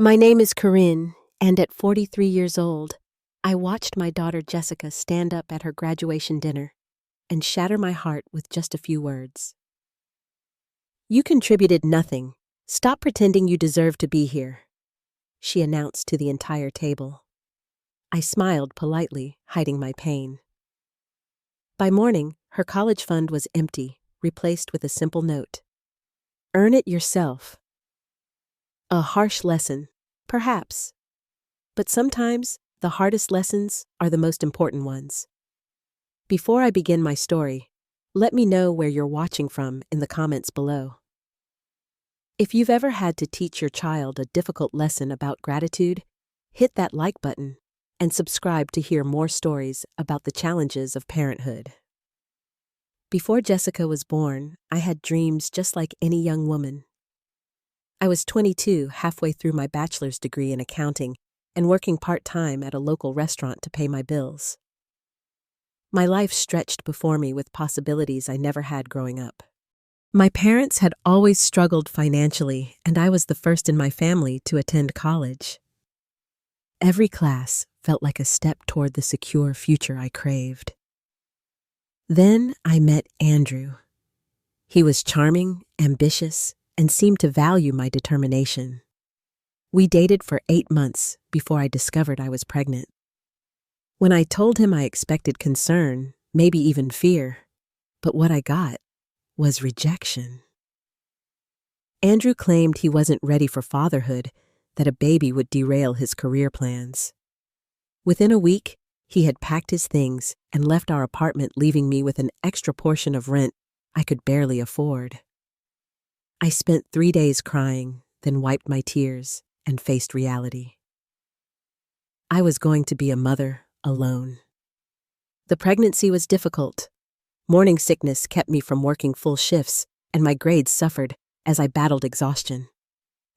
My name is Corinne, and at 43 years old, I watched my daughter Jessica stand up at her graduation dinner and shatter my heart with just a few words. "You contributed nothing. Stop pretending you deserve to be here," she announced to the entire table. I smiled politely, hiding my pain. By morning, her college fund was empty, replaced with a simple note. "Earn it yourself." A harsh lesson, perhaps. But sometimes, the hardest lessons are the most important ones. Before I begin my story, let me know where you're watching from in the comments below. If you've ever had to teach your child a difficult lesson about gratitude, hit that like button and subscribe to hear more stories about the challenges of parenthood. Before Jessica was born, I had dreams just like any young woman. I was 22, halfway through my bachelor's degree in accounting, and working part-time at a local restaurant to pay my bills. My life stretched before me with possibilities I never had growing up. My parents had always struggled financially, and I was the first in my family to attend college. Every class felt like a step toward the secure future I craved. Then I met Andrew. He was charming, ambitious, and seemed to value my determination. We dated for 8 months before I discovered I was pregnant. When I told him, I expected concern, maybe even fear, but what I got was rejection. Andrew claimed he wasn't ready for fatherhood, that a baby would derail his career plans. Within a week, he had packed his things and left our apartment, leaving me with an extra portion of rent I could barely afford. I spent 3 days crying, then wiped my tears and faced reality. I was going to be a mother alone. The pregnancy was difficult. Morning sickness kept me from working full shifts, and my grades suffered as I battled exhaustion.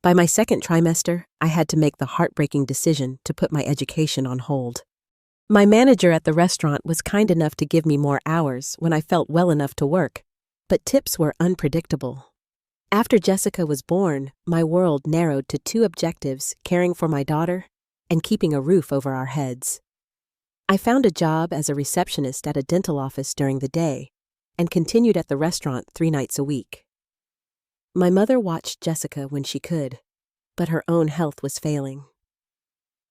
By my second trimester, I had to make the heartbreaking decision to put my education on hold. My manager at the restaurant was kind enough to give me more hours when I felt well enough to work, but tips were unpredictable. After Jessica was born, my world narrowed to 2 objectives: caring for my daughter and keeping a roof over our heads. I found a job as a receptionist at a dental office during the day and continued at the restaurant 3 nights a week. My mother watched Jessica when she could, but her own health was failing.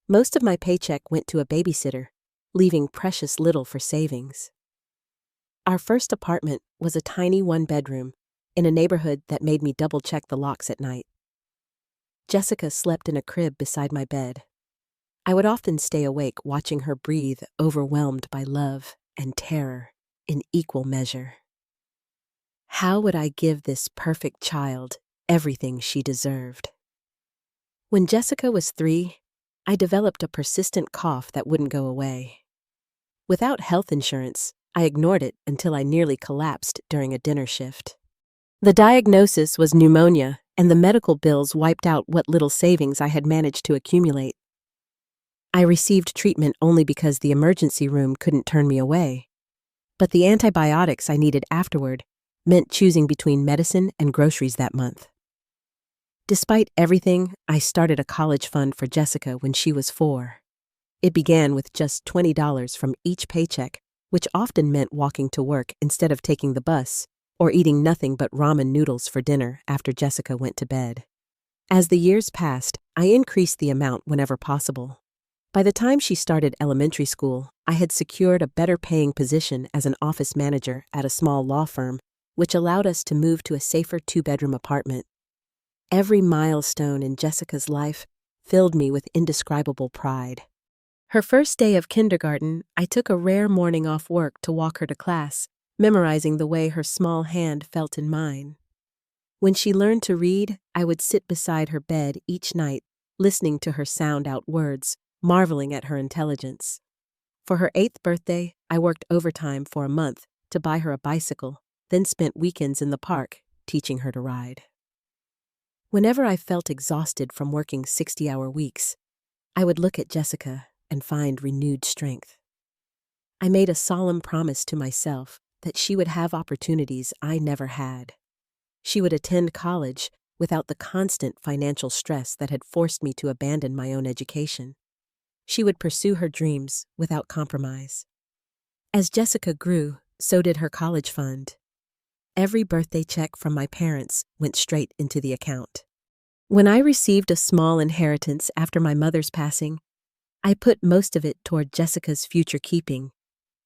Most of my paycheck went to a babysitter, leaving precious little for savings. Our first apartment was a tiny 1-bedroom in a neighborhood that made me double-check the locks at night. Jessica slept in a crib beside my bed. I would often stay awake watching her breathe, overwhelmed by love and terror in equal measure. How would I give this perfect child everything she deserved? When Jessica was 3, I developed a persistent cough that wouldn't go away. Without health insurance, I ignored it until I nearly collapsed during a dinner shift. The diagnosis was pneumonia, and the medical bills wiped out what little savings I had managed to accumulate. I received treatment only because the emergency room couldn't turn me away. But the antibiotics I needed afterward meant choosing between medicine and groceries that month. Despite everything, I started a college fund for Jessica when she was 4. It began with just $20 from each paycheck, which often meant walking to work instead of taking the bus, or eating nothing but ramen noodles for dinner after Jessica went to bed. As the years passed, I increased the amount whenever possible. By the time she started elementary school, I had secured a better-paying position as an office manager at a small law firm, which allowed us to move to a safer 2-bedroom apartment. Every milestone in Jessica's life filled me with indescribable pride. Her first day of kindergarten, I took a rare morning off work to walk her to class, memorizing the way her small hand felt in mine. When she learned to read, I would sit beside her bed each night, listening to her sound out words, marveling at her intelligence. For her 8th birthday, I worked overtime for a month to buy her a bicycle, then spent weekends in the park teaching her to ride. Whenever I felt exhausted from working 60-hour weeks, I would look at Jessica and find renewed strength. I made a solemn promise to myself that she would have opportunities I never had. She would attend college, without the constant financial stress that had forced me to abandon my own education. She would pursue her dreams without compromise. As Jessica grew, so did her college fund. Every birthday check from my parents went straight into the account. When I received a small inheritance after my mother's passing, I put most of it toward Jessica's future keeping,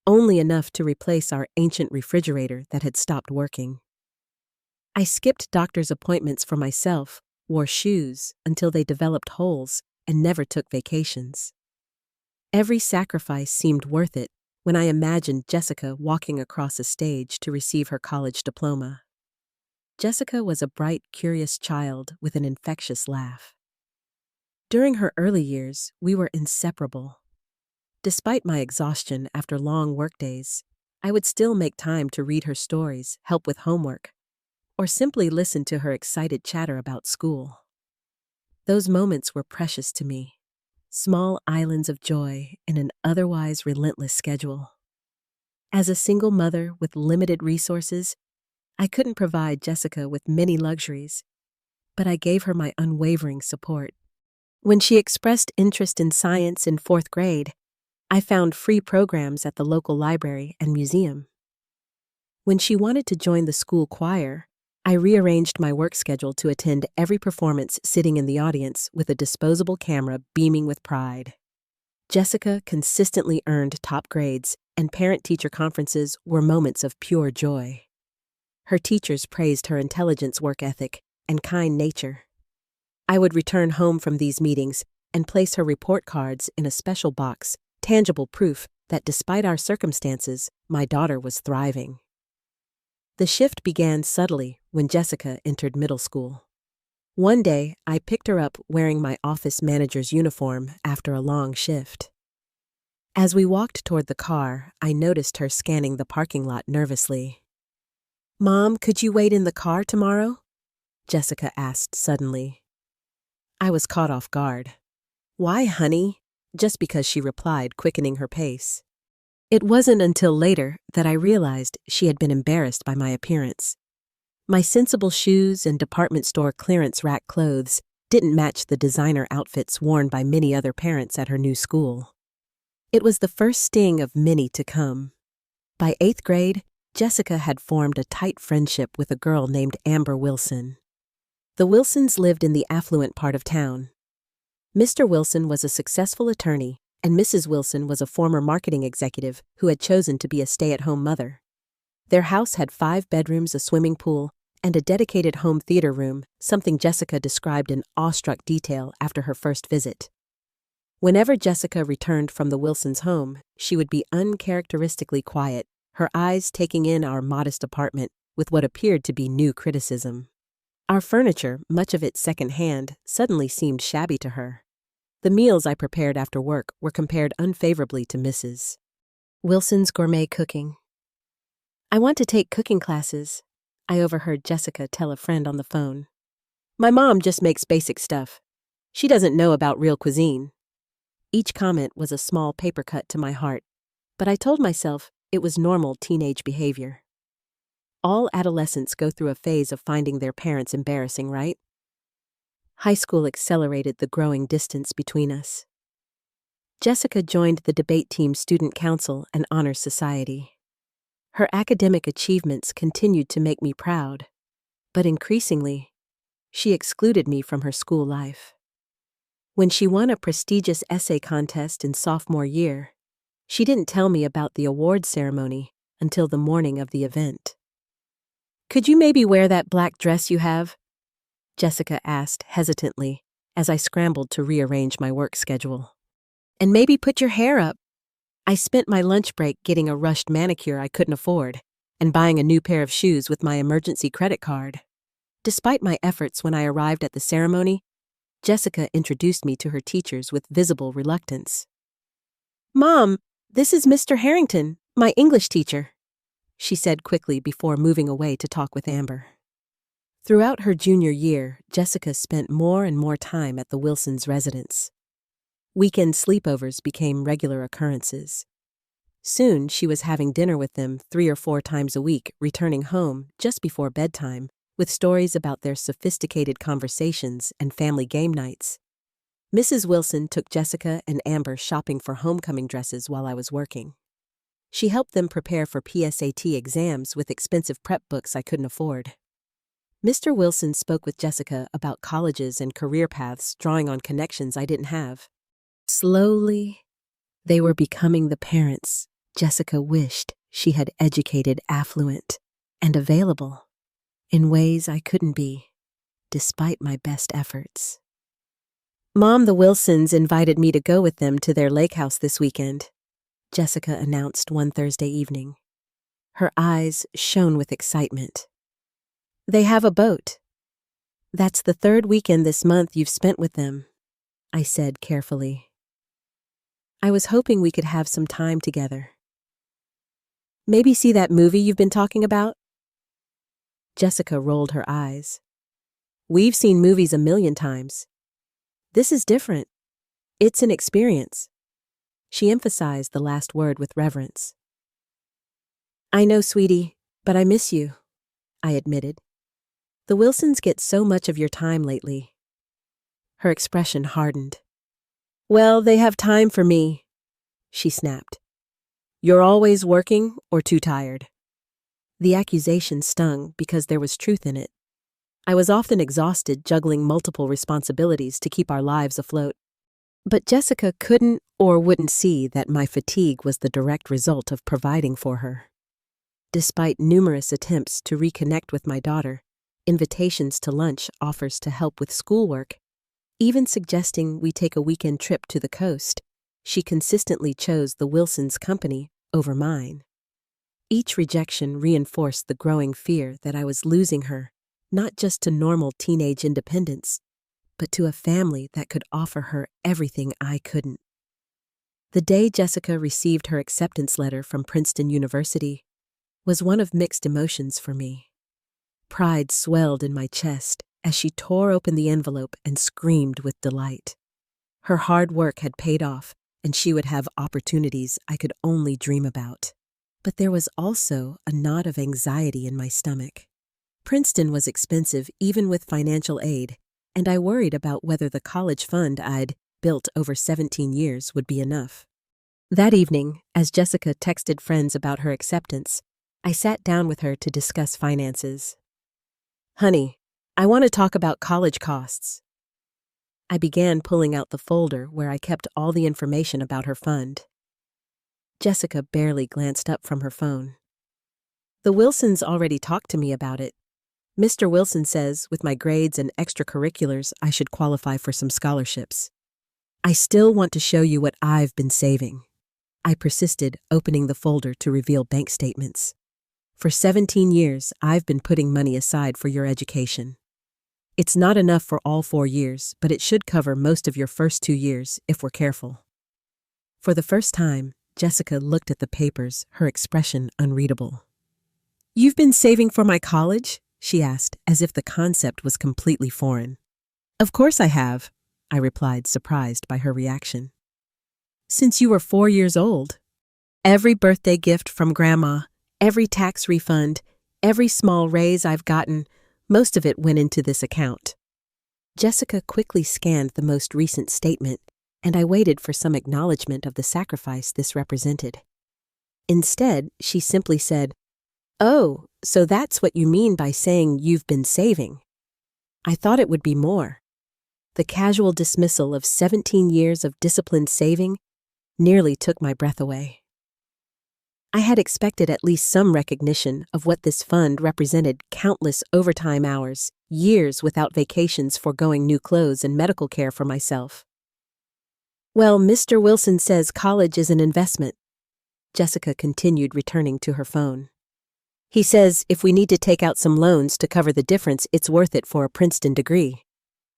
only enough to replace our ancient refrigerator that had stopped working. I skipped doctor's appointments for myself, wore shoes until they developed holes, and never took vacations. Every sacrifice seemed worth it when I imagined Jessica walking across a stage to receive her college diploma. Jessica was a bright, curious child with an infectious laugh. During her early years, we were inseparable. Despite my exhaustion after long workdays, I would still make time to read her stories, help with homework, or simply listen to her excited chatter about school. Those moments were precious to me, small islands of joy in an otherwise relentless schedule. As a single mother with limited resources, I couldn't provide Jessica with many luxuries, but I gave her my unwavering support. When she expressed interest in science in 4th grade, I found free programs at the local library and museum. When she wanted to join the school choir, I rearranged my work schedule to attend every performance sitting in the audience with a disposable camera beaming with pride. Jessica consistently earned top grades, and parent-teacher conferences were moments of pure joy. Her teachers praised her intelligence, work ethic, and kind nature. I would return home from these meetings and place her report cards in a special box, tangible proof that despite our circumstances, my daughter was thriving. The shift began subtly when Jessica entered middle school. One day, I picked her up wearing my office manager's uniform after a long shift. As we walked toward the car, I noticed her scanning the parking lot nervously. "Mom, could you wait in the car tomorrow?" Jessica asked suddenly. I was caught off guard. "Why, honey?" Just because she replied, quickening her pace. It wasn't until later that I realized she had been embarrassed by my appearance. My sensible shoes and department store clearance rack clothes didn't match the designer outfits worn by many other parents at her new school. It was the first sting of many to come. By 8th grade, Jessica had formed a tight friendship with a girl named Amber Wilson. The Wilsons lived in the affluent part of town. Mr. Wilson was a successful attorney, and Mrs. Wilson was a former marketing executive who had chosen to be a stay-at-home mother. Their house had 5 bedrooms, a swimming pool, and a dedicated home theater room, something Jessica described in awestruck detail after her first visit. Whenever Jessica returned from the Wilsons' home, she would be uncharacteristically quiet, her eyes taking in our modest apartment with what appeared to be new criticism. Our furniture, much of it second-hand, suddenly seemed shabby to her. The meals I prepared after work were compared unfavorably to Mrs. Wilson's gourmet cooking. "I want to take cooking classes," I overheard Jessica tell a friend on the phone. "My mom just makes basic stuff. She doesn't know about real cuisine." Each comment was a small paper cut to my heart, but I told myself it was normal teenage behavior. All adolescents go through a phase of finding their parents embarrassing, right? High school accelerated the growing distance between us. Jessica joined the debate team, student council, and honor society. Her academic achievements continued to make me proud, but increasingly, she excluded me from her school life. When she won a prestigious essay contest in sophomore year, she didn't tell me about the award ceremony until the morning of the event. "Could you maybe wear that black dress you have?" Jessica asked hesitantly as I scrambled to rearrange my work schedule. "And maybe put your hair up." I spent my lunch break getting a rushed manicure I couldn't afford and buying a new pair of shoes with my emergency credit card. Despite my efforts when I arrived at the ceremony, Jessica introduced me to her teachers with visible reluctance. "Mom, this is Mr. Harrington, my English teacher," she said quickly before moving away to talk with Amber. Throughout her junior year, Jessica spent more and more time at the Wilsons' residence. Weekend sleepovers became regular occurrences. Soon, she was having dinner with them 3 or 4 times a week, returning home just before bedtime, with stories about their sophisticated conversations and family game nights. Mrs. Wilson took Jessica and Amber shopping for homecoming dresses while I was working. She helped them prepare for PSAT exams with expensive prep books I couldn't afford. Mr. Wilson spoke with Jessica about colleges and career paths, drawing on connections I didn't have. Slowly, they were becoming the parents Jessica wished she had educated, affluent, and available in ways I couldn't be, despite my best efforts. Mom, the Wilsons invited me to go with them to their lake house this weekend, Jessica announced one Thursday evening. Her eyes shone with excitement. They have a boat. That's the third weekend this month you've spent with them, I said carefully. I was hoping we could have some time together. Maybe see that movie you've been talking about? Jessica rolled her eyes. We've seen movies a million times. This is different. It's an experience. She emphasized the last word with reverence. I know, sweetie, but I miss you, I admitted. The Wilsons get so much of your time lately. Her expression hardened. Well, they have time for me, she snapped. You're always working or too tired? The accusation stung because there was truth in it. I was often exhausted juggling multiple responsibilities to keep our lives afloat. But Jessica couldn't or wouldn't see that my fatigue was the direct result of providing for her. Despite numerous attempts to reconnect with my daughter, invitations to lunch, offers to help with schoolwork, even suggesting we take a weekend trip to the coast, she consistently chose the Wilsons' company over mine. Each rejection reinforced the growing fear that I was losing her, not just to normal teenage independence, but to a family that could offer her everything I couldn't. The day Jessica received her acceptance letter from Princeton University was one of mixed emotions for me. Pride swelled in my chest as she tore open the envelope and screamed with delight. Her hard work had paid off, and she would have opportunities I could only dream about. But there was also a knot of anxiety in my stomach. Princeton was expensive even with financial aid, and I worried about whether the college fund I'd built over 17 years would be enough. That evening, as Jessica texted friends about her acceptance, I sat down with her to discuss finances. Honey, I want to talk about college costs. I began pulling out the folder where I kept all the information about her fund. Jessica barely glanced up from her phone. The Wilsons already talked to me about it. Mr. Wilson says with my grades and extracurriculars I should qualify for some scholarships. I still want to show you what I've been saving. I persisted, opening the folder to reveal bank statements. For 17 years, I've been putting money aside for your education. It's not enough for all 4 years, but it should cover most of your first 2 years if we're careful. For the first time, Jessica looked at the papers, her expression unreadable. You've been saving for my college? She asked, as if the concept was completely foreign. Of course I have, I replied, surprised by her reaction. Since you were 4 years old. Every birthday gift from Grandma, every tax refund, every small raise I've gotten, most of it went into this account. Jessica quickly scanned the most recent statement, and I waited for some acknowledgement of the sacrifice this represented. Instead, she simply said, Oh, so that's what you mean by saying you've been saving. I thought it would be more. The casual dismissal of 17 years of disciplined saving nearly took my breath away. I had expected at least some recognition of what this fund represented: countless overtime hours, years without vacations, foregoing new clothes and medical care for myself. Well, Mr. Wilson says college is an investment, Jessica continued, returning to her phone. He says if we need to take out some loans to cover the difference, it's worth it for a Princeton degree.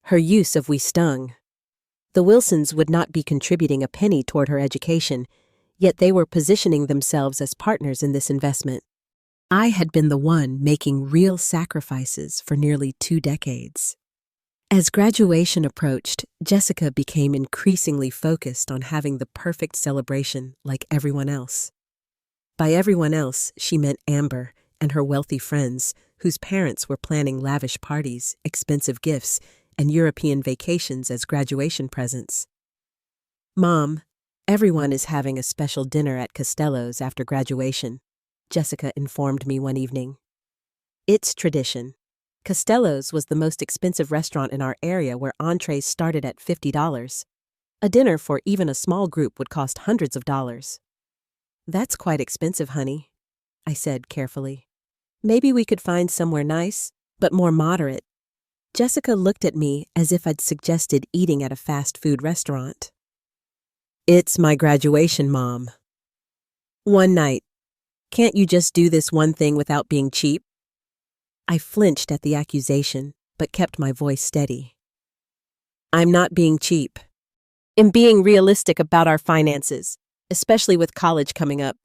Her use of "we" stung. The Wilsons would not be contributing a penny toward her education, yet they were positioning themselves as partners in this investment. I had been the one making real sacrifices for nearly 2 decades. As graduation approached, Jessica became increasingly focused on having the perfect celebration like everyone else. By everyone else, she meant Amber and her wealthy friends, whose parents were planning lavish parties, expensive gifts, and European vacations as graduation presents. "Mom, everyone is having a special dinner at Costello's after graduation," Jessica informed me one evening. "It's tradition. Costello's was the most expensive restaurant in our area where entrees started at $50. A dinner for even a small group would cost hundreds of dollars." "That's quite expensive, honey," I said carefully. "Maybe we could find somewhere nice, but more moderate." Jessica looked at me as if I'd suggested eating at a fast food restaurant. "It's my graduation, Mom. One night. Can't you just do this one thing without being cheap?" I flinched at the accusation, but kept my voice steady. "I'm not being cheap. I'm being realistic about our finances, especially with college coming up."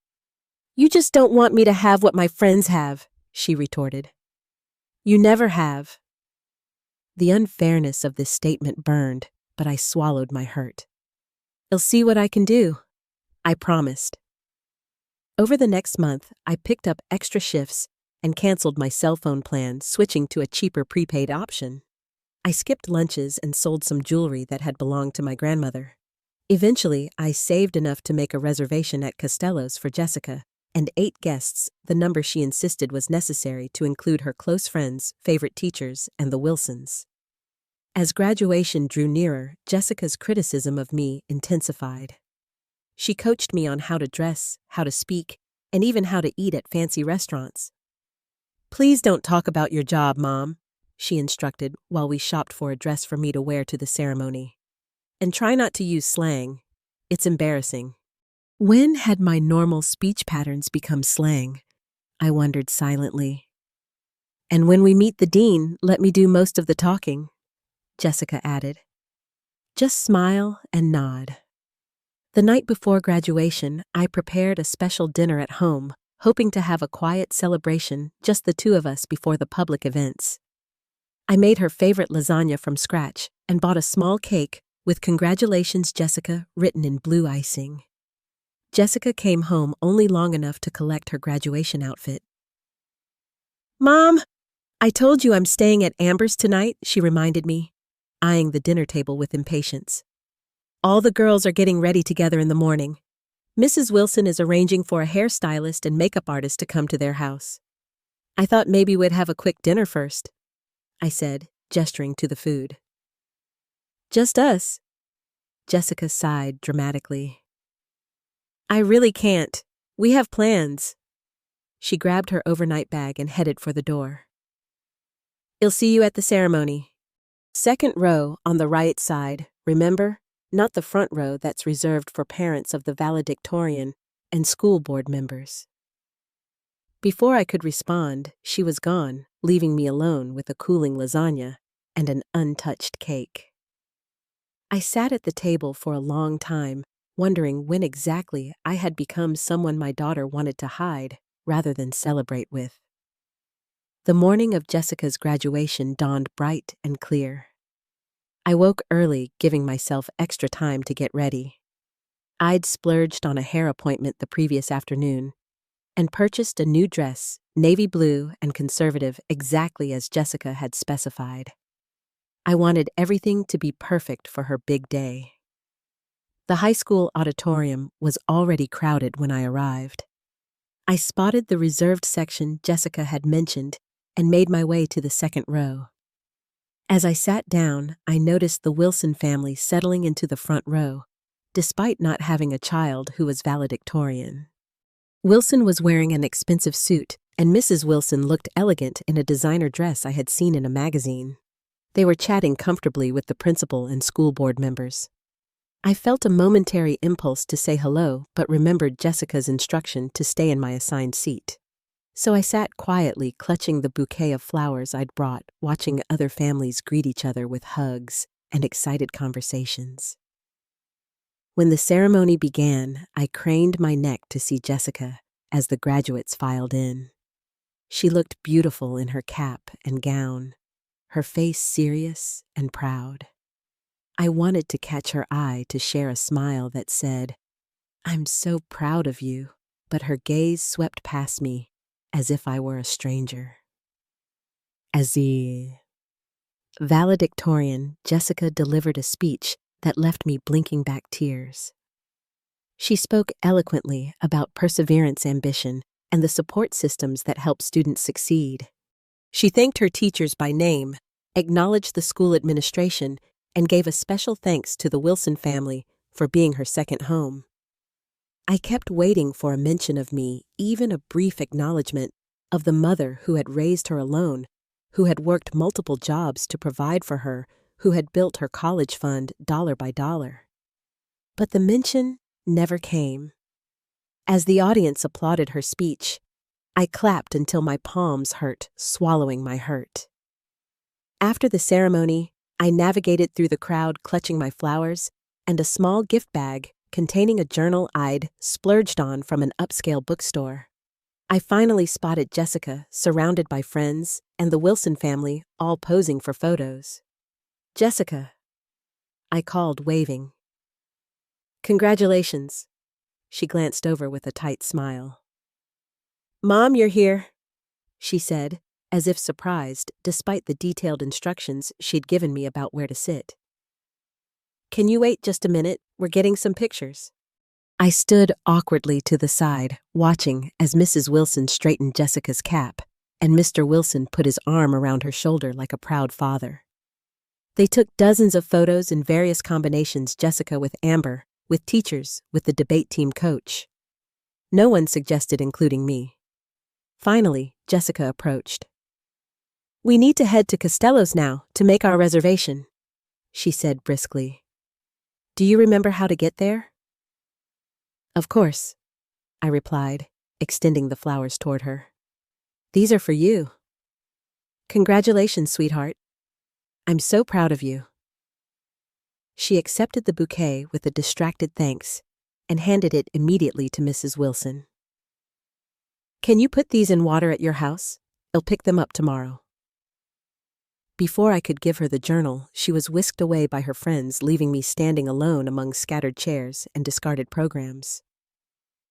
"You just don't want me to have what my friends have," she retorted. "You never have." The unfairness of this statement burned, but I swallowed my hurt. "I'll see what I can do," I promised. Over the next month, I picked up extra shifts and canceled my cell phone plan, switching to a cheaper prepaid option. I skipped lunches and sold some jewelry that had belonged to my grandmother. Eventually, I saved enough to make a reservation at Costello's for Jessica, and 8 guests, the number she insisted was necessary to include her close friends, favorite teachers, and the Wilsons. As graduation drew nearer, Jessica's criticism of me intensified. She coached me on how to dress, how to speak, and even how to eat at fancy restaurants. "Please don't talk about your job, Mom," she instructed while we shopped for a dress for me to wear to the ceremony. "And try not to use slang. It's embarrassing." When had my normal speech patterns become slang? I wondered silently. "And when we meet the dean, let me do most of the talking," Jessica added. "Just smile and nod." The night before graduation, I prepared a special dinner at home, hoping to have a quiet celebration, just the two of us before the public events. I made her favorite lasagna from scratch and bought a small cake with "Congratulations, Jessica" written in blue icing. Jessica came home only long enough to collect her graduation outfit. "Mom, I told you I'm staying at Amber's tonight," she reminded me, eyeing the dinner table with impatience. "All the girls are getting ready together in the morning. Mrs. Wilson is arranging for a hairstylist and makeup artist to come to their house. I thought maybe we'd have a quick dinner first," I said, gesturing to the food. "Just us?" Jessica sighed dramatically. "I really can't. We have plans." She grabbed her overnight bag and headed for the door. "I'll see you at the ceremony. Second row on the right side, remember? Not the front row that's reserved for parents of the valedictorian and school board members." Before I could respond, she was gone, leaving me alone with a cooling lasagna and an untouched cake. I sat at the table for a long time, wondering when exactly I had become someone my daughter wanted to hide rather than celebrate with. The morning of Jessica's graduation dawned bright and clear. I woke early, giving myself extra time to get ready. I'd splurged on a hair appointment the previous afternoon and purchased a new dress, navy blue and conservative, exactly as Jessica had specified. I wanted everything to be perfect for her big day. The high school auditorium was already crowded when I arrived. I spotted the reserved section Jessica had mentioned and made my way to the second row. As I sat down, I noticed the Wilson family settling into the front row, despite not having a child who was valedictorian. Wilson was wearing an expensive suit, and Mrs. Wilson looked elegant in a designer dress I had seen in a magazine. They were chatting comfortably with the principal and school board members. I felt a momentary impulse to say hello, but remembered Jessica's instruction to stay in my assigned seat. So I sat quietly, clutching the bouquet of flowers I'd brought, watching other families greet each other with hugs and excited conversations. When the ceremony began, I craned my neck to see Jessica as the graduates filed in. She looked beautiful in her cap and gown, her face serious and proud. I wanted to catch her eye to share a smile that said, "I'm so proud of you," but her gaze swept past me, as if I were a stranger. As the valedictorian, Jessica delivered a speech that left me blinking back tears. She spoke eloquently about perseverance, ambition, and the support systems that help students succeed. She thanked her teachers by name, acknowledged the school administration, and gave a special thanks to the Wilson family for being her second home. I kept waiting for a mention of me, even a brief acknowledgement of the mother who had raised her alone, who had worked multiple jobs to provide for her, who had built her college fund dollar by dollar. But the mention never came. As the audience applauded her speech, I clapped until my palms hurt, swallowing my hurt. After the ceremony, I navigated through the crowd clutching my flowers and a small gift bag containing a journal I'd splurged on from an upscale bookstore. I finally spotted Jessica, surrounded by friends, and the Wilson family, all posing for photos. "Jessica," I called, waving. "Congratulations." She glanced over with a tight smile. "Mom, you're here," she said, as if surprised, despite the detailed instructions she'd given me about where to sit. "Can you wait just a minute? We're getting some pictures." I stood awkwardly to the side, watching as Mrs. Wilson straightened Jessica's cap, and Mr. Wilson put his arm around her shoulder like a proud father. They took dozens of photos in various combinations, Jessica with Amber, with teachers, with the debate team coach. No one suggested including me. Finally, Jessica approached. "We need to head to Costello's now to make our reservation," she said briskly. "Do you remember how to get there?" "Of course," I replied, extending the flowers toward her. "These are for you." "Congratulations, sweetheart. I'm so proud of you." She accepted the bouquet with a distracted thanks and handed it immediately to Mrs. Wilson. "Can you put these in water at your house? I'll pick them up tomorrow." Before I could give her the journal, she was whisked away by her friends, leaving me standing alone among scattered chairs and discarded programs.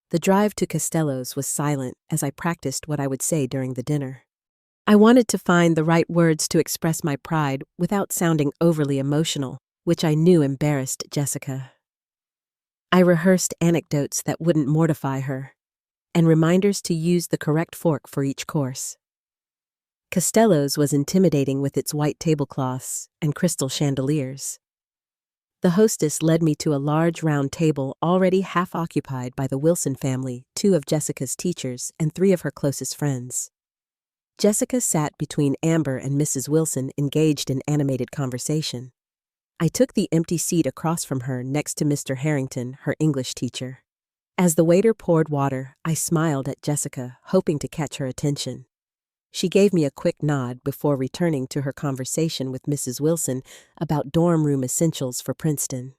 The drive to Costello's was silent as I practiced what I would say during the dinner. I wanted to find the right words to express my pride without sounding overly emotional, which I knew embarrassed Jessica. I rehearsed anecdotes that wouldn't mortify her, and reminders to use the correct fork for each course. Costello's was intimidating with its white tablecloths and crystal chandeliers. The hostess led me to a large round table already half occupied by the Wilson family, 2 of Jessica's teachers, and 3 of her closest friends. Jessica sat between Amber and Mrs. Wilson, engaged in animated conversation. I took the empty seat across from her next to Mr. Harrington, her English teacher. As the waiter poured water, I smiled at Jessica, hoping to catch her attention. She gave me a quick nod before returning to her conversation with Mrs. Wilson about dorm room essentials for Princeton.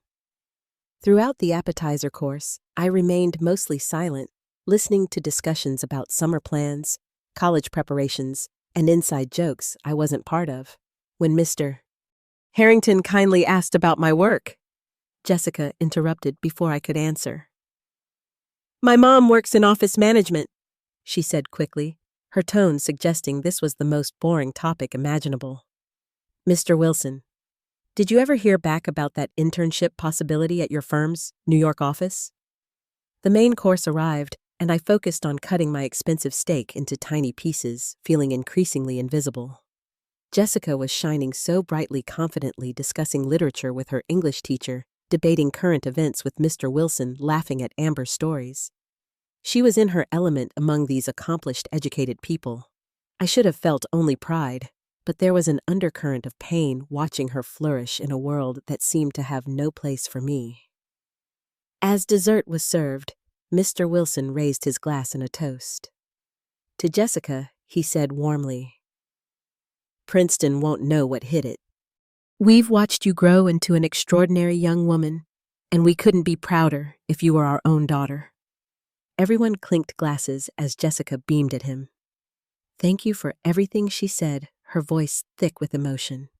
Throughout the appetizer course, I remained mostly silent, listening to discussions about summer plans, college preparations, and inside jokes I wasn't part of. When Mr. Harrington kindly asked about my work, Jessica interrupted before I could answer. "My mom works in office management," she said quickly, her tone suggesting this was the most boring topic imaginable. "Mr. Wilson, did you ever hear back about that internship possibility at your firm's New York office?" The main course arrived, and I focused on cutting my expensive steak into tiny pieces, feeling increasingly invisible. Jessica was shining so brightly, confidently discussing literature with her English teacher, debating current events with Mr. Wilson, laughing at Amber's stories. She was in her element among these accomplished, educated people. I should have felt only pride, but there was an undercurrent of pain watching her flourish in a world that seemed to have no place for me. As dessert was served, Mr. Wilson raised his glass in a toast. To Jessica, he said warmly, "Princeton won't know what hit it. We've watched you grow into an extraordinary young woman, and we couldn't be prouder if you were our own daughter." Everyone clinked glasses as Jessica beamed at him. "Thank you for everything," she said, her voice thick with emotion.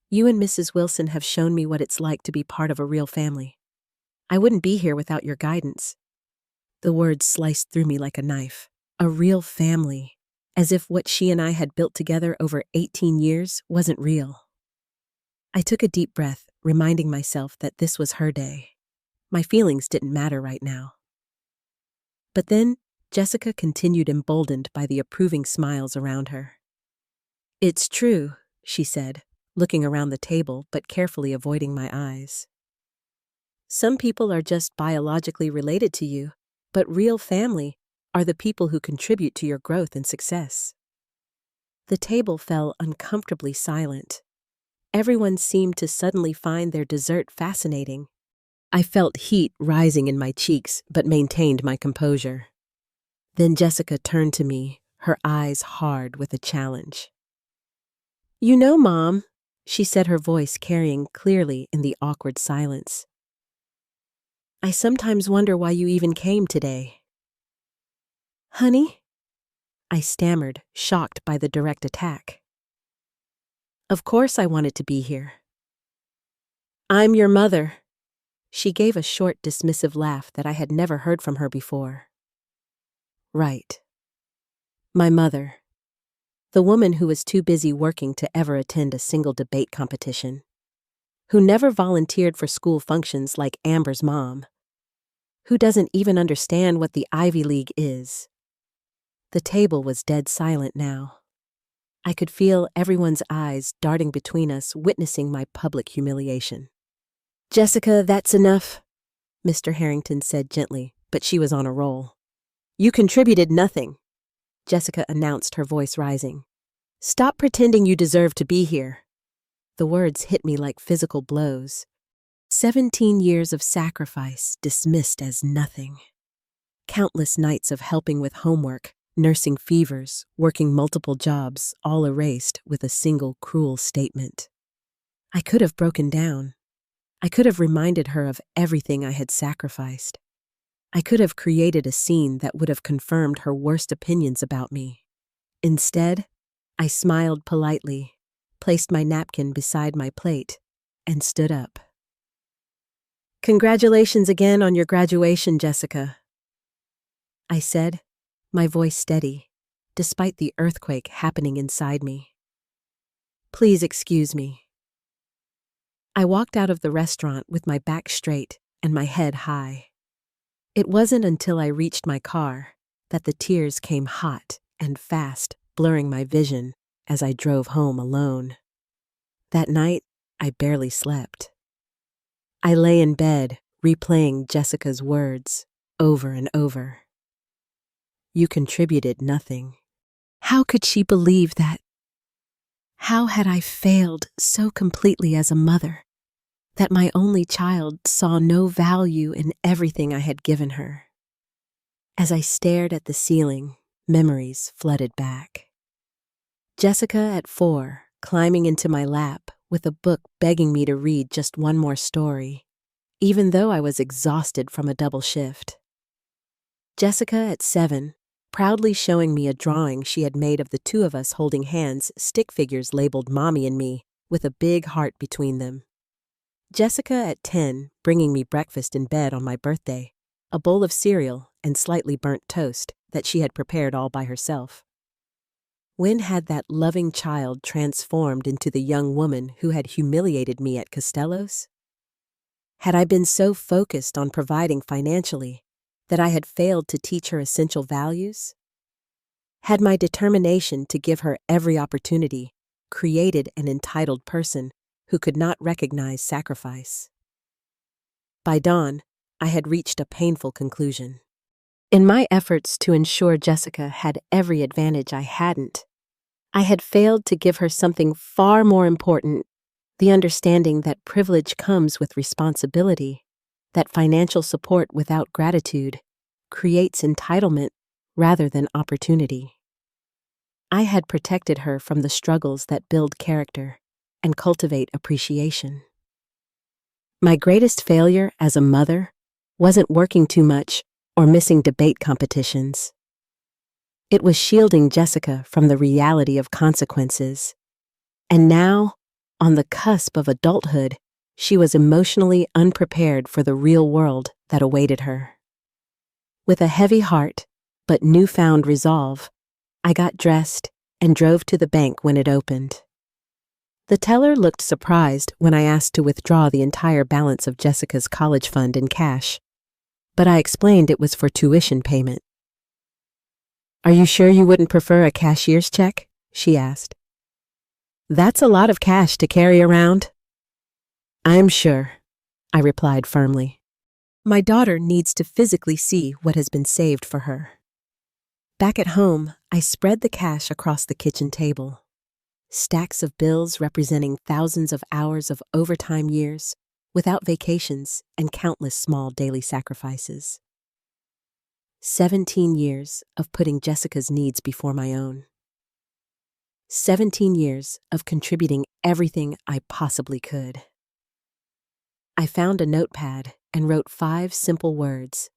"You and Mrs. Wilson have shown me what it's like to be part of a real family. I wouldn't be here without your guidance." The words sliced through me like a knife. A real family, as if what she and I had built together over 18 years wasn't real. I took a deep breath, reminding myself that this was her day. My feelings didn't matter right now. But then, Jessica continued, emboldened by the approving smiles around her. "It's true," she said, looking around the table but carefully avoiding my eyes. "Some people are just biologically related to you, but real family are the people who contribute to your growth and success." The table fell uncomfortably silent. Everyone seemed to suddenly find their dessert fascinating. I felt heat rising in my cheeks but maintained my composure. Then Jessica turned to me, her eyes hard with a challenge. "You know, Mom," she said, her voice carrying clearly in the awkward silence, "I sometimes wonder why you even came today." "Honey?" I stammered, shocked by the direct attack. "Of course I wanted to be here." "I'm your mother." She gave a short, dismissive laugh that I had never heard from her before. Right. My mother. The woman who was too busy working to ever attend a single debate competition. Who never volunteered for school functions like Amber's mom. Who doesn't even understand what the Ivy League is. The table was dead silent now. I could feel everyone's eyes darting between us, witnessing my public humiliation. "Jessica, that's enough," Mr. Harrington said gently, but she was on a roll. "You contributed nothing," Jessica announced, her voice rising. "Stop pretending you deserve to be here." The words hit me like physical blows. 17 years of sacrifice dismissed as nothing. Countless nights of helping with homework, nursing fevers, working multiple jobs, all erased with a single cruel statement. I could have broken down. I could have reminded her of everything I had sacrificed. I could have created a scene that would have confirmed her worst opinions about me. Instead, I smiled politely, placed my napkin beside my plate, and stood up. "Congratulations again on your graduation, Jessica," I said, my voice steady, despite the earthquake happening inside me. "Please excuse me." I walked out of the restaurant with my back straight and my head high. It wasn't until I reached my car that the tears came hot and fast, blurring my vision as I drove home alone. That night, I barely slept. I lay in bed, replaying Jessica's words over and over. You contributed nothing. How could she believe that? How had I failed so completely as a mother that my only child saw no value in everything I had given her? As I stared at the ceiling, memories flooded back. Jessica at 4, climbing into my lap with a book begging me to read just one more story, even though I was exhausted from a double shift. Jessica at 7, proudly showing me a drawing she had made of the two of us holding hands, stick figures labeled Mommy and me, with a big heart between them. Jessica at 10, bringing me breakfast in bed on my birthday, a bowl of cereal and slightly burnt toast that she had prepared all by herself. When had that loving child transformed into the young woman who had humiliated me at Costello's? Had I been so focused on providing financially that I had failed to teach her essential values? Had my determination to give her every opportunity created an entitled person who could not recognize sacrifice? By dawn, I had reached a painful conclusion. In my efforts to ensure Jessica had every advantage I hadn't, I had failed to give her something far more important, the understanding that privilege comes with responsibility, that financial support without gratitude creates entitlement rather than opportunity. I had protected her from the struggles that build character and cultivate appreciation. My greatest failure as a mother wasn't working too much or missing debate competitions. It was shielding Jessica from the reality of consequences. And now, on the cusp of adulthood, she was emotionally unprepared for the real world that awaited her. With a heavy heart, but newfound resolve, I got dressed and drove to the bank when it opened. The teller looked surprised when I asked to withdraw the entire balance of Jessica's college fund in cash, but I explained it was for tuition payment. "Are you sure you wouldn't prefer a cashier's check?" she asked. "That's a lot of cash to carry around." "I'm sure," I replied firmly. My daughter needs to physically see what has been saved for her. Back at home, I spread the cash across the kitchen table. Stacks of bills representing thousands of hours of overtime years, without vacations and countless small daily sacrifices. 17 years of putting Jessica's needs before my own. 17 years of contributing everything I possibly could. I found a notepad and wrote 5 simple words.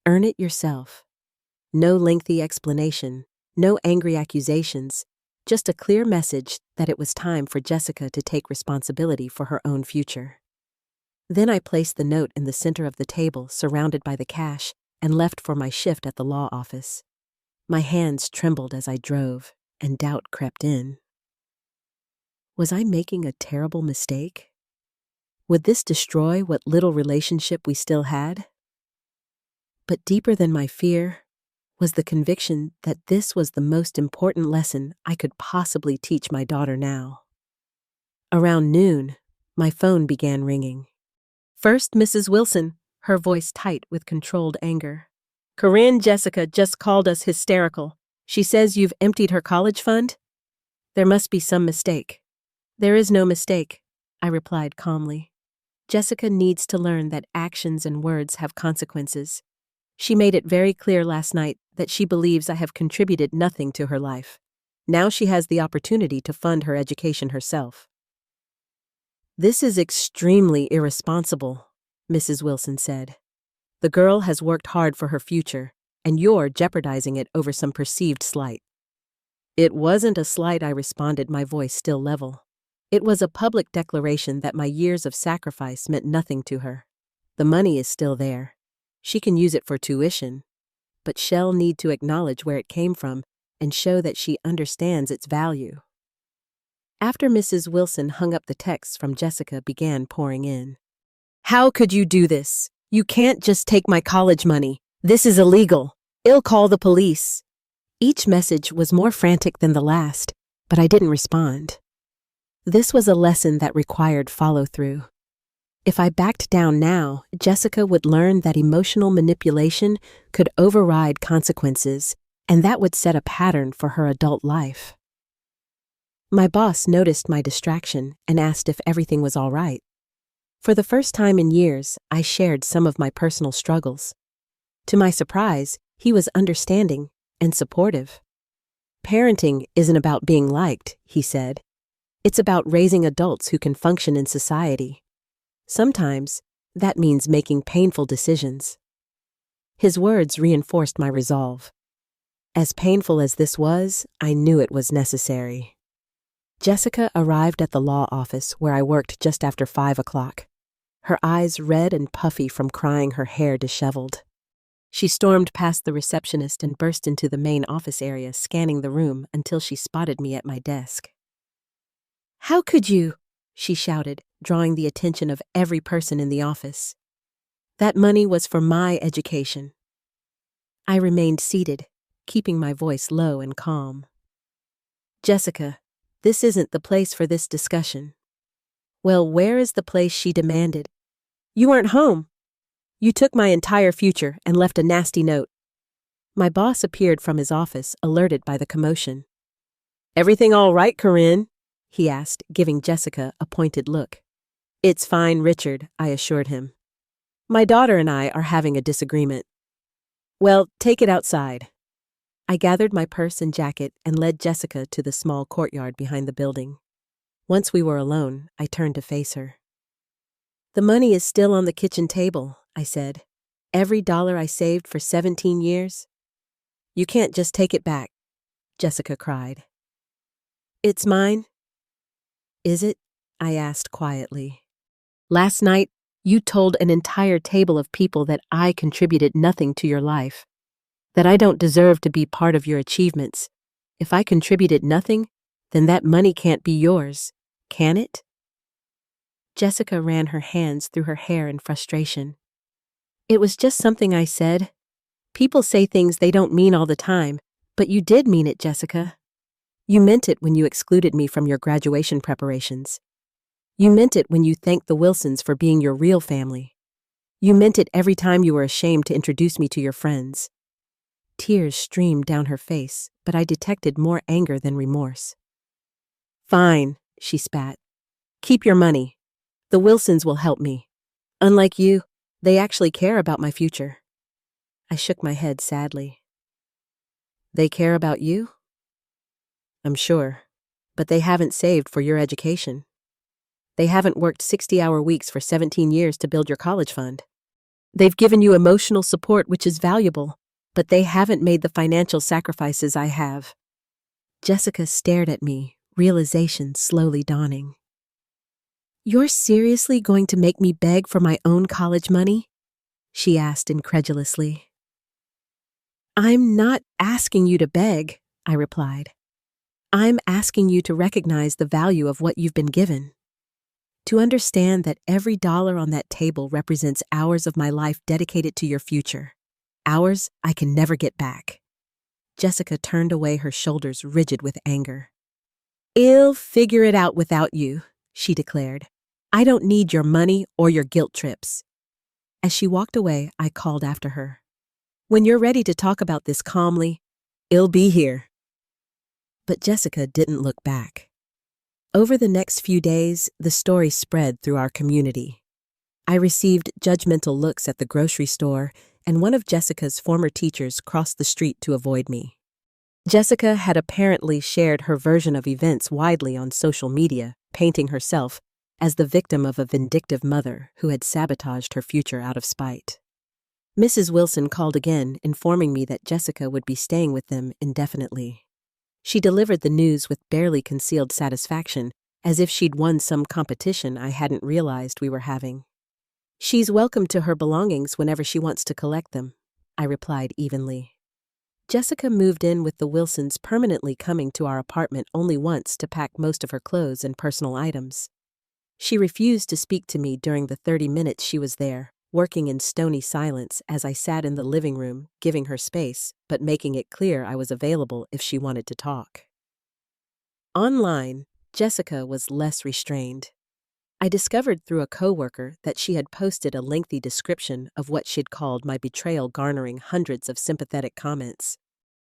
Earn it yourself. No lengthy explanation, no angry accusations, just a clear message that it was time for Jessica to take responsibility for her own future. Then I placed the note in the center of the table, surrounded by the cash, and left for my shift at the law office. My hands trembled as I drove, and doubt crept in. Was I making a terrible mistake? Would this destroy what little relationship we still had? But deeper than my fear was the conviction that this was the most important lesson I could possibly teach my daughter now. Around noon, my phone began ringing. First, Mrs. Wilson, her voice tight with controlled anger. "Corinne Jessica just called us hysterical. She says you've emptied her college fund? There must be some mistake." "There is no mistake," I replied calmly. "Jessica needs to learn that actions and words have consequences. She made it very clear last night that she believes I have contributed nothing to her life. Now she has the opportunity to fund her education herself." "This is extremely irresponsible," Mrs. Wilson said. "The girl has worked hard for her future, and you're jeopardizing it over some perceived slight." "It wasn't a slight," I responded, my voice still level. "It was a public declaration that my years of sacrifice meant nothing to her. The money is still there. She can use it for tuition, but she'll need to acknowledge where it came from and show that she understands its value." After Mrs. Wilson hung up, the texts from Jessica began pouring in. "How could you do this? You can't just take my college money. This is illegal. I'll call the police." Each message was more frantic than the last, but I didn't respond. This was a lesson that required follow-through. If I backed down now, Jessica would learn that emotional manipulation could override consequences, and that would set a pattern for her adult life. My boss noticed my distraction and asked if everything was all right. For the first time in years, I shared some of my personal struggles. To my surprise, he was understanding and supportive. "Parenting isn't about being liked," he said. "It's about raising adults who can function in society. Sometimes, that means making painful decisions." His words reinforced my resolve. As painful as this was, I knew it was necessary. Jessica arrived at the law office where I worked just after 5 o'clock. Her eyes red and puffy from crying, her hair disheveled. She stormed past the receptionist and burst into the main office area, scanning the room until she spotted me at my desk. "How could you?" she shouted, drawing the attention of every person in the office. "That money was for my education." I remained seated, keeping my voice low and calm. "Jessica, this isn't the place for this discussion." "Well, where is the place?" she demanded. "You weren't home. You took my entire future and left a nasty note." My boss appeared from his office, alerted by the commotion. "Everything all right, Corinne?" he asked, giving Jessica a pointed look. "It's fine, Richard," I assured him. "My daughter and I are having a disagreement." "Well, take it outside." I gathered my purse and jacket and led Jessica to the small courtyard behind the building. Once we were alone, I turned to face her. "The money is still on the kitchen table," I said. "Every dollar I saved for 17 years. "You can't just take it back," Jessica cried. "It's mine." "Is it?" I asked quietly. "Last night, you told an entire table of people that I contributed nothing to your life. That I don't deserve to be part of your achievements. If I contributed nothing, then that money can't be yours, can it? Jessica ran her hands through her hair in frustration. It was just something I said. People say things they don't mean all the time, but you did mean it, Jessica. You meant it when you excluded me from your graduation preparations. You meant it when you thanked the Wilsons for being your real family. You meant it every time you were ashamed to introduce me to your friends. Tears streamed down her face, but I detected more anger than remorse. Fine, she spat. Keep your money. The Wilsons will help me. Unlike you, they actually care about my future. I shook my head sadly. They care about you? I'm sure, but they haven't saved for your education. They haven't worked 60-hour weeks for 17 years to build your college fund. They've given you emotional support, which is valuable, but they haven't made the financial sacrifices I have. Jessica stared at me, realization slowly dawning. You're seriously going to make me beg for my own college money? She asked incredulously. I'm not asking you to beg, I replied. I'm asking you to recognize the value of what you've been given. To understand that every dollar on that table represents hours of my life dedicated to your future. Hours I can never get back. Jessica turned away, her shoulders rigid with anger. I'll figure it out without you, she declared. I don't need your money or your guilt trips. As she walked away, I called after her. When you're ready to talk about this calmly, I'll be here. But Jessica didn't look back. Over the next few days, the story spread through our community. I received judgmental looks at the grocery store, and one of Jessica's former teachers crossed the street to avoid me. Jessica had apparently shared her version of events widely on social media, painting herself as the victim of a vindictive mother who had sabotaged her future out of spite. Mrs. Wilson called again, informing me that Jessica would be staying with them indefinitely. She delivered the news with barely concealed satisfaction, as if she'd won some competition I hadn't realized we were having. She's welcome to her belongings whenever she wants to collect them, I replied evenly. Jessica moved in with the Wilsons, permanently coming to our apartment only once to pack most of her clothes and personal items. She refused to speak to me during the 30 minutes she was there, working in stony silence as I sat in the living room, giving her space, but making it clear I was available if she wanted to talk. Online, Jessica was less restrained. I discovered through a coworker that she had posted a lengthy description of what she'd called my betrayal, garnering hundreds of sympathetic comments.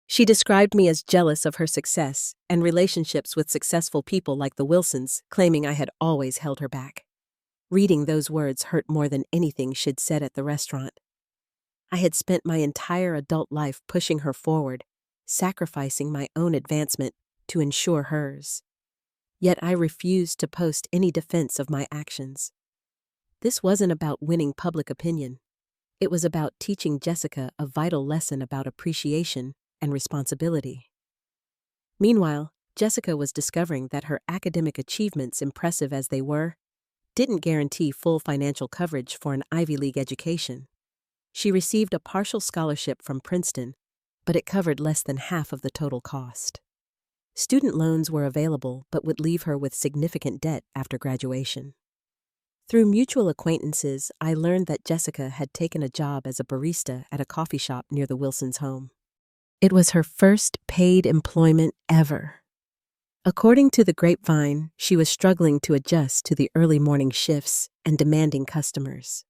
She described me as jealous of her success and relationships with successful people like the Wilsons, claiming I had always held her back. Reading those words hurt more than anything she'd said at the restaurant. I had spent my entire adult life pushing her forward, sacrificing my own advancement to ensure hers. Yet I refused to post any defense of my actions. This wasn't about winning public opinion. It was about teaching Jessica a vital lesson about appreciation and responsibility. Meanwhile, Jessica was discovering that her academic achievements, impressive as they were, didn't guarantee full financial coverage for an Ivy League education. She received a partial scholarship from Princeton, but it covered less than half of the total cost. Student loans were available but would leave her with significant debt after graduation. Through mutual acquaintances, I learned that Jessica had taken a job as a barista at a coffee shop near the Wilsons' home. It was her first paid employment ever. According to the grapevine, she was struggling to adjust to the early morning shifts and demanding customers.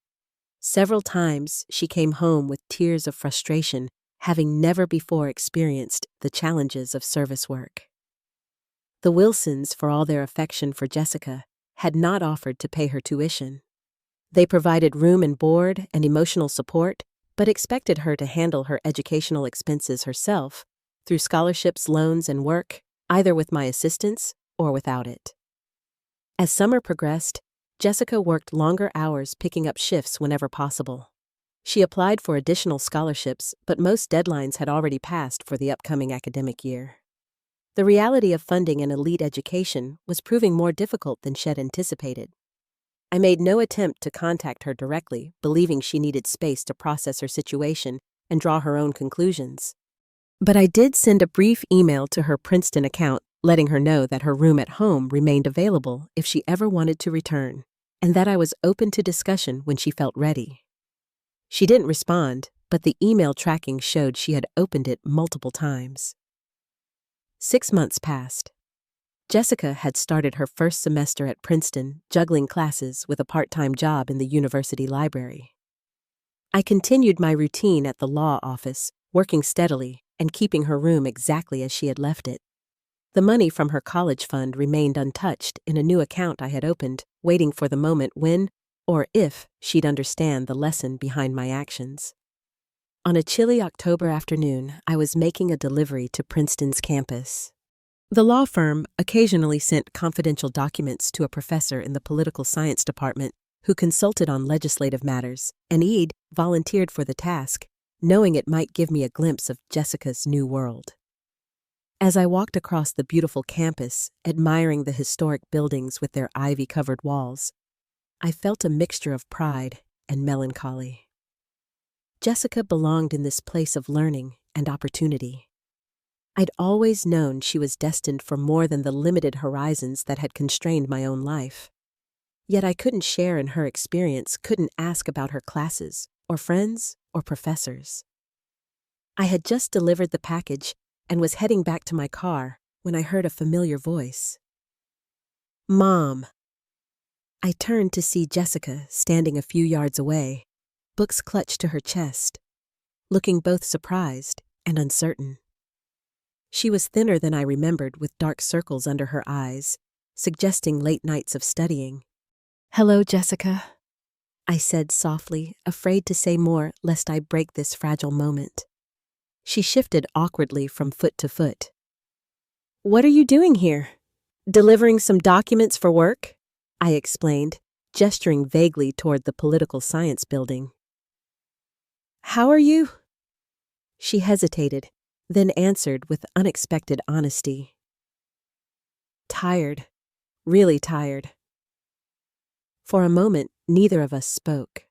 Several times, she came home with tears of frustration, having never before experienced the challenges of service work. The Wilsons, for all their affection for Jessica, had not offered to pay her tuition. They provided room and board and emotional support, but expected her to handle her educational expenses herself through scholarships, loans, and work, either with my assistance or without it. As summer progressed, Jessica worked longer hours, picking up shifts whenever possible. She applied for additional scholarships, but most deadlines had already passed for the upcoming academic year. The reality of funding an elite education was proving more difficult than she'd anticipated. I made no attempt to contact her directly, believing she needed space to process her situation and draw her own conclusions. But I did send a brief email to her Princeton account letting her know that her room at home remained available if she ever wanted to return, and that I was open to discussion when she felt ready. She didn't respond, but the email tracking showed she had opened it multiple times. 6 months passed. Jessica had started her first semester at Princeton, juggling classes with a part-time job in the university library. I continued my routine at the law office, working steadily and keeping her room exactly as she had left it. The money from her college fund remained untouched in a new account I had opened, waiting for the moment when, or if, she'd understand the lesson behind my actions. On a chilly October afternoon, I was making a delivery to Princeton's campus. The law firm occasionally sent confidential documents to a professor in the political science department who consulted on legislative matters, and Eid volunteered for the task, knowing it might give me a glimpse of Jessica's new world. As I walked across the beautiful campus, admiring the historic buildings with their ivy-covered walls, I felt a mixture of pride and melancholy. Jessica belonged in this place of learning and opportunity. I'd always known she was destined for more than the limited horizons that had constrained my own life. Yet I couldn't share in her experience, couldn't ask about her classes, or friends, or professors. I had just delivered the package and was heading back to my car when I heard a familiar voice. "Mom." I turned to see Jessica standing a few yards away, books clutched to her chest, looking both surprised and uncertain. She was thinner than I remembered, with dark circles under her eyes, suggesting late nights of studying. "Hello, Jessica," I said softly, afraid to say more lest I break this fragile moment. She shifted awkwardly from foot to foot. "What are you doing here? Delivering some documents for work?" I explained, gesturing vaguely toward the political science building. "How are you?" She hesitated, then answered with unexpected honesty. "Tired. Really tired." For a moment, neither of us spoke.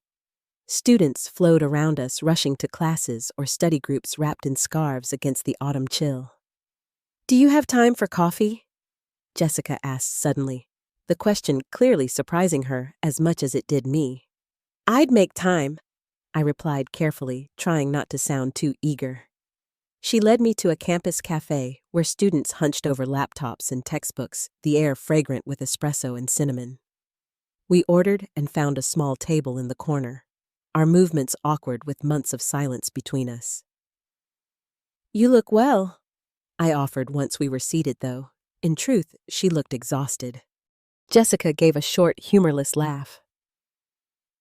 Students flowed around us, rushing to classes or study groups wrapped in scarves against the autumn chill. "Do you have time for coffee?" Jessica asked suddenly, the question clearly surprising her as much as it did me. "I'd make time," I replied carefully, trying not to sound too eager. She led me to a campus cafe where students hunched over laptops and textbooks, the air fragrant with espresso and cinnamon. We ordered and found a small table in the corner, our movements awkward with months of silence between us. "You look well," I offered once we were seated, though. In truth, she looked exhausted. Jessica gave a short, humorless laugh.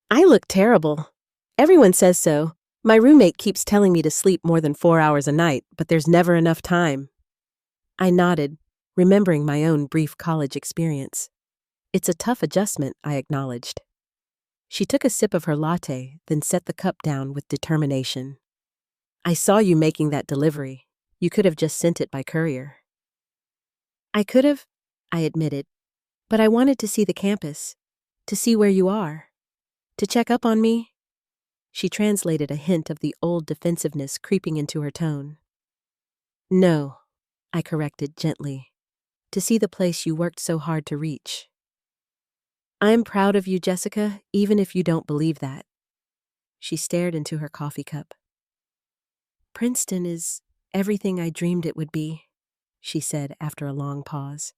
"I look terrible. Everyone says so. My roommate keeps telling me to sleep more than 4 hours a night, but there's never enough time." I nodded, remembering my own brief college experience. "It's a tough adjustment," I acknowledged. She took a sip of her latte, then set the cup down with determination. "I saw you making that delivery. You could have just sent it by courier." "I could have," I admitted, "but I wanted to see the campus, to see where you are, to check up on me." She translated a hint of the old defensiveness creeping into her tone. "No," I corrected gently, "to see the place you worked so hard to reach." "I'm proud of you, Jessica, even if you don't believe that." She stared into her coffee cup. "Princeton is everything I dreamed it would be," she said after a long pause.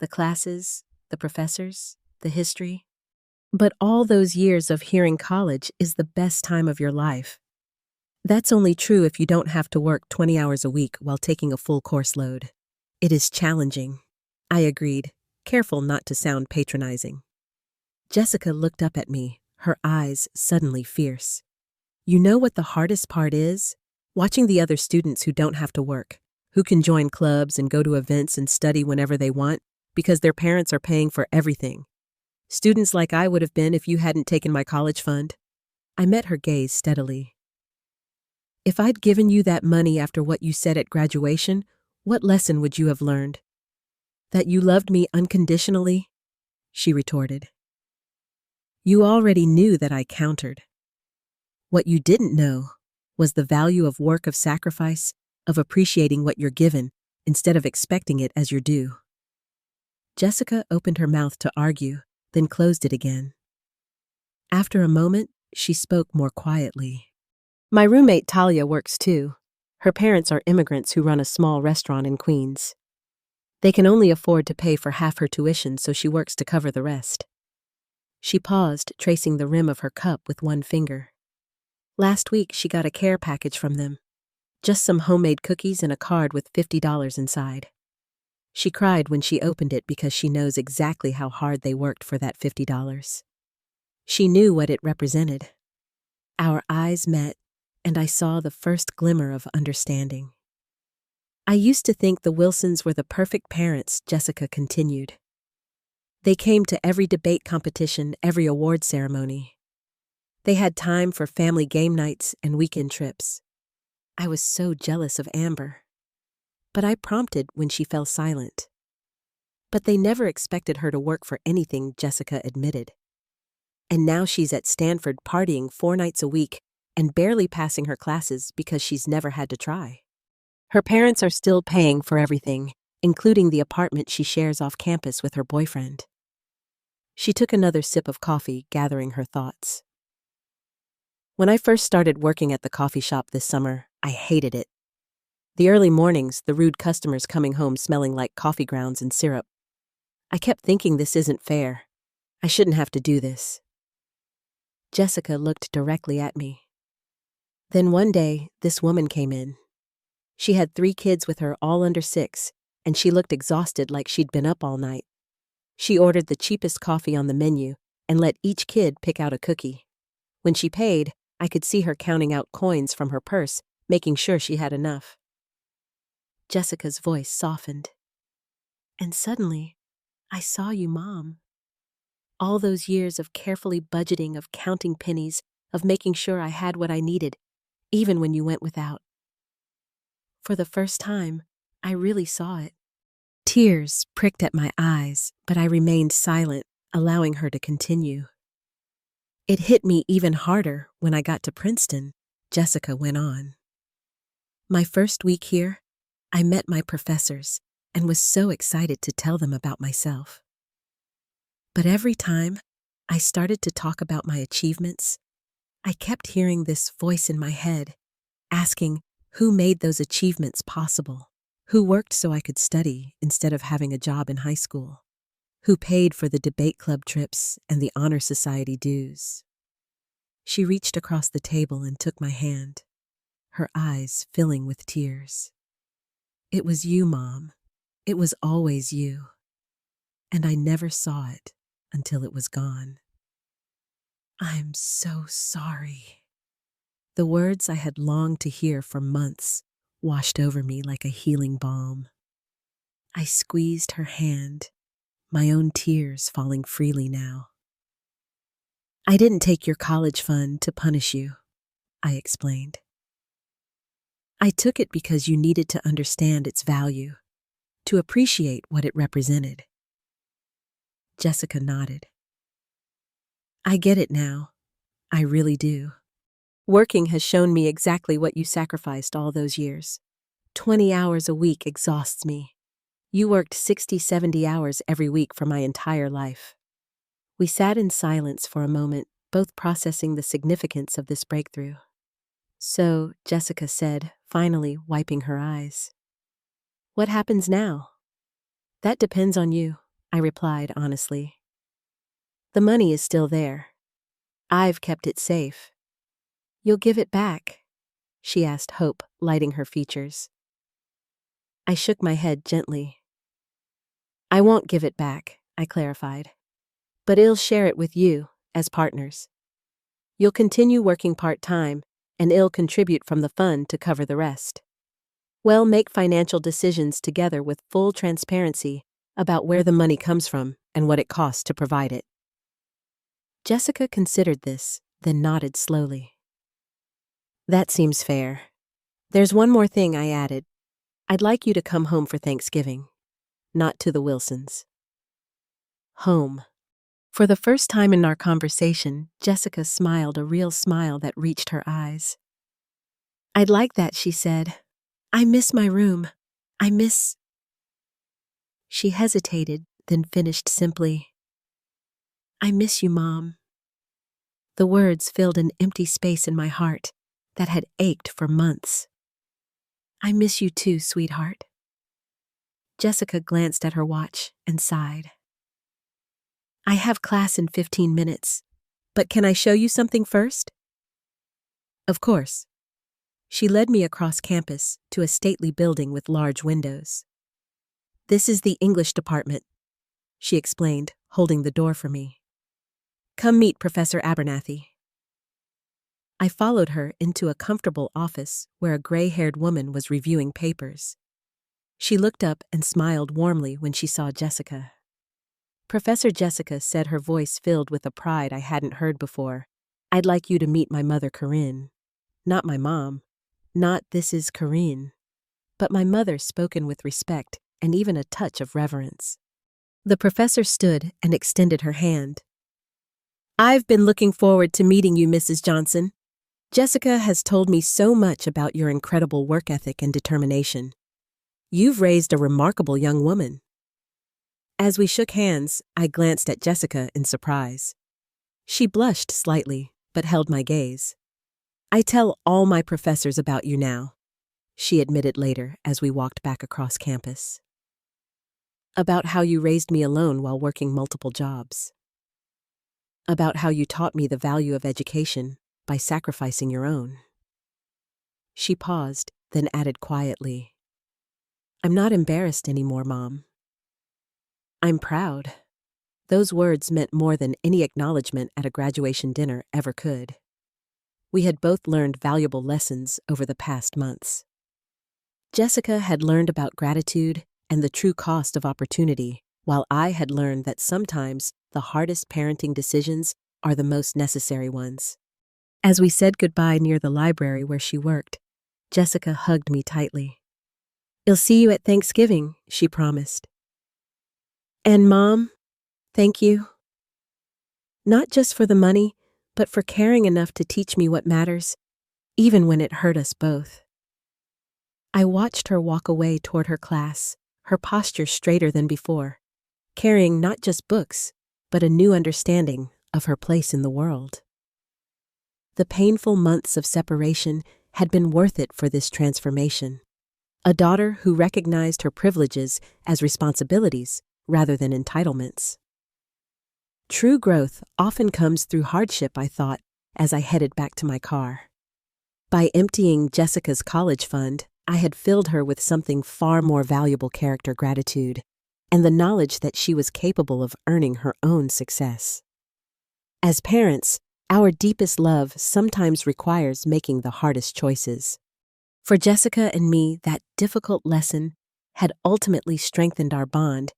"The classes, the professors, the history. But all those years of hearing college is the best time of your life. That's only true if you don't have to work 20 hours a week while taking a full course load. It is challenging," I agreed, careful not to sound patronizing. Jessica looked up at me, her eyes suddenly fierce. "You know what the hardest part is? Watching the other students who don't have to work, who can join clubs and go to events and study whenever they want because their parents are paying for everything. Students like I would have been if you hadn't taken my college fund." I met her gaze steadily. "If I'd given you that money after what you said at graduation, what lesson would you have learned? That you loved me unconditionally?" she retorted. "You already knew that," I countered. "What you didn't know was the value of work, of sacrifice, of appreciating what you're given instead of expecting it as your due. Jessica opened her mouth to argue, then closed it again. After a moment, she spoke more quietly. My roommate Talia works too. Her parents are immigrants who run a small restaurant in Queens. They can only afford to pay for half her tuition, so she works to cover the rest. She paused, tracing the rim of her cup with one finger. Last week, she got a care package from them. Just some homemade cookies and a card with $50 inside. She cried when she opened it because she knows exactly how hard they worked for that $50. She knew what it represented. Our eyes met, and I saw the first glimmer of understanding. I used to think the Wilsons were the perfect parents, Jessica continued. They came to every debate competition, every award ceremony. They had time for family game nights and weekend trips. I was so jealous of Amber. But I prompted when she fell silent. But they never expected her to work for anything, Jessica admitted. And now she's at Stanford partying 4 nights a week and barely passing her classes because she's never had to try. Her parents are still paying for everything, including the apartment she shares off campus with her boyfriend. She took another sip of coffee, gathering her thoughts. When I first started working at the coffee shop this summer, I hated it. The early mornings, the rude customers coming home smelling like coffee grounds and syrup. I kept thinking this isn't fair. I shouldn't have to do this. Jessica looked directly at me. Then one day, this woman came in. She had 3 kids with her, all under 6, and she looked exhausted, like she'd been up all night. She ordered the cheapest coffee on the menu and let each kid pick out a cookie. When she paid, I could see her counting out coins from her purse, making sure she had enough. Jessica's voice softened. And suddenly, I saw you, Mom. All those years of carefully budgeting, of counting pennies, of making sure I had what I needed, even when you went without. For the first time, I really saw it. Tears pricked at my eyes, but I remained silent, allowing her to continue. It hit me even harder when I got to Princeton, Jessica went on. My first week here, I met my professors and was so excited to tell them about myself. But every time I started to talk about my achievements, I kept hearing this voice in my head, asking who made those achievements possible, who worked so I could study instead of having a job in high school, who paid for the debate club trips and the honor society dues. She reached across the table and took my hand, her eyes filling with tears. It was you, Mom. It was always you. And I never saw it until it was gone. I'm so sorry. The words I had longed to hear for months washed over me like a healing balm. I squeezed her hand, my own tears falling freely now. I didn't take your college fund to punish you, I explained. I took it because you needed to understand its value, to appreciate what it represented. Jessica nodded. I get it now. I really do. Working has shown me exactly what you sacrificed all those years. 20 hours a week exhausts me. You worked 60, 70 hours every week for my entire life. We sat in silence for a moment, both processing the significance of this breakthrough. So, Jessica said, finally wiping her eyes. What happens now? That depends on you, I replied honestly. The money is still there. I've kept it safe. You'll give it back? She asked, hope lighting her features. I shook my head gently. I won't give it back, I clarified. But I'll share it with you, as partners. You'll continue working part-time, and I'll contribute from the fund to cover the rest. We'll make financial decisions together with full transparency about where the money comes from and what it costs to provide it. Jessica considered this, then nodded slowly. That seems fair. There's one more thing, I added. I'd like you to come home for Thanksgiving, not to the Wilsons. Home. For the first time in our conversation, Jessica smiled, a real smile that reached her eyes. "I'd like that," she said. "I miss my room. I miss—" She hesitated, then finished simply, "I miss you, Mom." The words filled an empty space in my heart that had ached for months. "I miss you too, sweetheart." Jessica glanced at her watch and sighed. "I have class in 15 minutes, but can I show you something first?" Of course. She led me across campus to a stately building with large windows. "This is the English department," she explained, holding the door for me. "Come meet Professor Abernathy." I followed her into a comfortable office where a gray-haired woman was reviewing papers. She looked up and smiled warmly when she saw Jessica. Professor Jessica said, her voice filled with a pride I hadn't heard before, "I'd like you to meet my mother, Corinne. Not my mom. Not this is Corinne. But my mother, spoken with respect and even a touch of reverence." The professor stood and extended her hand. "I've been looking forward to meeting you, Mrs. Johnson. Jessica has told me so much about your incredible work ethic and determination. You've raised a remarkable young woman." As we shook hands, I glanced at Jessica in surprise. She blushed slightly, but held my gaze. "I tell all my professors about you now," she admitted later as we walked back across campus. "About how you raised me alone while working multiple jobs. About how you taught me the value of education by sacrificing your own." She paused, then added quietly, "I'm not embarrassed anymore, Mom. I'm proud." Those words meant more than any acknowledgement at a graduation dinner ever could. We had both learned valuable lessons over the past months. Jessica had learned about gratitude and the true cost of opportunity, while I had learned that sometimes the hardest parenting decisions are the most necessary ones. As we said goodbye near the library where she worked, Jessica hugged me tightly. "I'll see you at Thanksgiving," she promised. "And Mom, thank you. Not just for the money, but for caring enough to teach me what matters, even when it hurt us both." I watched her walk away toward her class, her posture straighter than before, carrying not just books, but a new understanding of her place in the world. The painful months of separation had been worth it for this transformation. A daughter who recognized her privileges as responsibilities rather than entitlements. True growth often comes through hardship, I thought, as I headed back to my car. By emptying Jessica's college fund, I had filled her with something far more valuable: character, gratitude, and the knowledge that she was capable of earning her own success. As parents, our deepest love sometimes requires making the hardest choices. For Jessica and me, that difficult lesson had ultimately strengthened our bond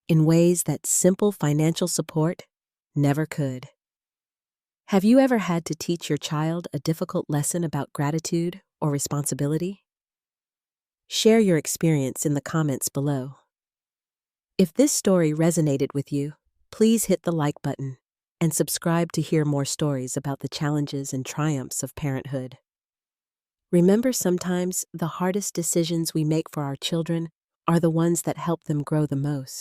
in ways that simple financial support never could. Have you ever had to teach your child a difficult lesson about gratitude or responsibility? Share your experience in the comments below. If this story resonated with you, please hit the like button and subscribe to hear more stories about the challenges and triumphs of parenthood. Remember, sometimes the hardest decisions we make for our children are the ones that help them grow the most.